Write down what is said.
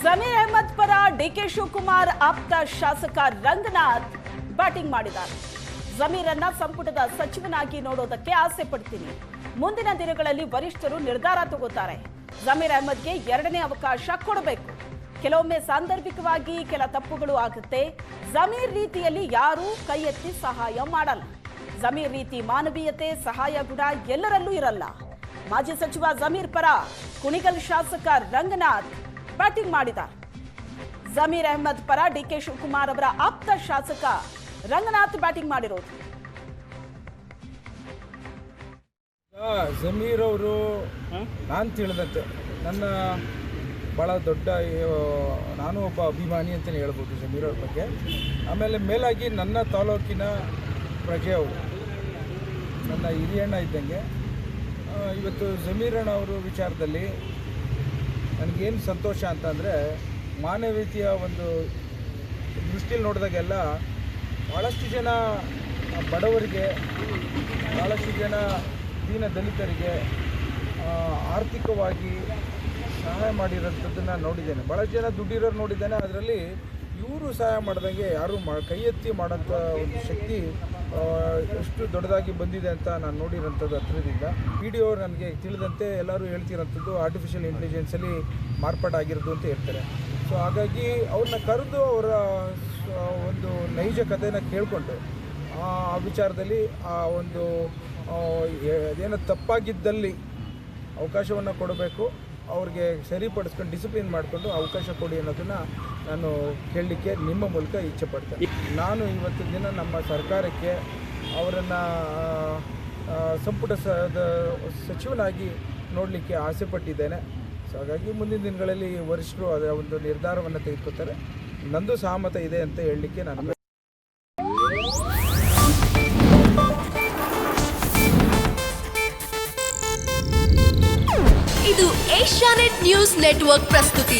ಜಮೀರ್ ಅಹ್ಮದ್ ಪರ ಡಿಕೆ ಶಿವಕುಮಾರ್ ಆಪ್ತ ಶಾಸಕ ರಂಗನಾಥ್ ಬ್ಯಾಟಿಂಗ್ ಮಾಡಿದ್ದಾರೆ. ಜಮೀರನ್ನ ಸಂಪುಟದ ಸಚಿವನಾಗಿ ನೋಡೋದಕ್ಕೆ ಆಸೆ ಪಡ್ತೀನಿ. ಮುಂದಿನ ದಿನಗಳಲ್ಲಿ ವರಿಷ್ಠರು ನಿರ್ಧಾರ ತಗೋತಾರೆ. ಜಮೀರ್ ಅಹ್ಮದ್ಗೆ ಎರಡನೇ ಅವಕಾಶ ಕೊಡಬೇಕು. ಕೆಲವೊಮ್ಮೆ ಸಾಂದರ್ಭಿಕವಾಗಿ ಕೆಲ ತಪ್ಪುಗಳು ಆಗುತ್ತೆ. ಜಮೀರ್ ರೀತಿಯಲ್ಲಿ ಯಾರೂ ಕೈ ಎತ್ತಿ ಸಹಾಯ ಮಾಡಲ್ಲ. ಜಮೀರ್ ರೀತಿ ಮಾನವೀಯತೆ, ಸಹಾಯ ಗುಣ ಎಲ್ಲರಲ್ಲೂ ಇರಲ್ಲ. ಮಾಜಿ ಸಚಿವ ಜಮೀರ್ ಪರ ಕುಣಿಗಲ್ ಶಾಸಕ ರಂಗನಾಥ್ ಬ್ಯಾಟಿಂಗ್ ಮಾಡಿದ್ದಾರೆ. ಜಮೀರ್ ಅಹ್ಮದ್ ಪರ ಡಿಕೆ ಶಿವಕುಮಾರ್ ಅವರ ಆಪ್ತ ಶಾಸಕ ರಂಗನಾಥ್ ಬ್ಯಾಟಿಂಗ್ ಮಾಡಿರೋದು. ಜಮೀರ್ ಅವರು ನಾನು ತಿಳಿದಂತೆ ನನ್ನ ಭಾಳ ದೊಡ್ಡ ನಾನು ಒಬ್ಬ ಅಭಿಮಾನಿ ಅಂತಲೇ ಹೇಳ್ಬೋದು ಜಮೀರ್ ಅವ್ರ ಬಗ್ಗೆ. ಆಮೇಲೆ ಮೇಲಾಗಿ ನನ್ನ ತಾಲೂಕಿನ ಪ್ರಜೆ ಅವರು, ನನ್ನ ಹಿರಿಯಣ್ಣ ಇದ್ದಂಗೆ. ಇವತ್ತು ಜಮೀರಣ್ಣ ಅವರು ವಿಚಾರದಲ್ಲಿ ನನಗೇನು ಸಂತೋಷ ಅಂತಂದರೆ, ಮಾನವೀಯತೆಯ ಒಂದು ದೃಷ್ಟಿಯಲ್ಲಿ ನೋಡಿದಾಗೆಲ್ಲ ಭಾಳಷ್ಟು ಜನ ಬಡವರಿಗೆ, ಭಾಳಷ್ಟು ಜನ ದೀನ ದಲಿತರಿಗೆ ಆರ್ಥಿಕವಾಗಿ ಸಹಾಯ ಮಾಡಿರೋಂಥದ್ದನ್ನು ನೋಡಿದ್ದೇನೆ. ಭಾಳಷ್ಟು ಜನ ದುಡ್ಡಿರೋರು ನೋಡಿದ್ದೇನೆ. ಅದರಲ್ಲಿ ಇವರು ಸಹಾಯ ಮಾಡಿದಂಗೆ ಯಾರೂ ಕೈ ಎತ್ತಿ ಮಾಡೋಂಥ ಒಂದು ಶಕ್ತಿ ಎಷ್ಟು ದೊಡ್ಡದಾಗಿ ಬಂದಿದೆ ಅಂತ ನಾನು ನೋಡಿರೋಂಥದ್ದು ಹತ್ರದಿಂದ. ವಿಡಿಯೋ ನನಗೆ ತಿಳಿದಂತೆ ಎಲ್ಲರೂ ಹೇಳ್ತಿರೋಂಥದ್ದು ಆರ್ಟಿಫಿಷಿಯಲ್ ಇಂಟೆಲಿಜೆನ್ಸಲ್ಲಿ ಮಾರ್ಪಾಡಾಗಿರೋದು ಅಂತ ಹೇಳ್ತಾರೆ. ಸೊ ಹಾಗಾಗಿ ಅವ್ರನ್ನ ಕರೆದು ಅವರ ಒಂದು ನೈಜ ಕಥೆನ ಕೇಳಿಕೊಂಡು ಆ ವಿಚಾರದಲ್ಲಿ ಆ ಒಂದು ಅದೇನೋ ತಪ್ಪಾಗಿದ್ದಲ್ಲಿ ಅವಕಾಶವನ್ನು ಕೊಡಬೇಕು, ಅವ್ರಿಗೆ ಸರಿಪಡಿಸ್ಕೊಂಡು ಡಿಸಿಪ್ಲಿನ್ ಮಾಡಿಕೊಂಡು ಅವಕಾಶ ಕೊಡಿ ಅನ್ನೋದನ್ನು ನಾನು ಕೇಳಲಿಕ್ಕೆ ನಿಮ್ಮ ಮೂಲಕ ಇಚ್ಛೆ ಪಡ್ತೇನೆ. ನಾನು ಇವತ್ತು ದಿನ ನಮ್ಮ ಸರ್ಕಾರಕ್ಕೆ ಅವರನ್ನು ಸಂಪುಟ ಸಚಿವನಾಗಿ ನೋಡಲಿಕ್ಕೆ ಆಸೆ ಪಟ್ಟಿದ್ದೇನೆ. ಸೊ ಹಾಗಾಗಿ ಮುಂದಿನ ದಿನಗಳಲ್ಲಿ ವರಿಷ್ಠರು ಅದರ ಒಂದು ನಿರ್ಧಾರವನ್ನು ತೆಗೆದುಕೊಳ್ತಾರೆ. ನಂದು ಸಹಮತ ಇದೆ ಅಂತ ಹೇಳಲಿಕ್ಕೆ ನಾನು. ಇದು ಏಷ್ಯಾನೆಟ್ ನ್ಯೂಸ್ ನೆಟ್ವರ್ಕ್ ಪ್ರಸ್ತುತಿ.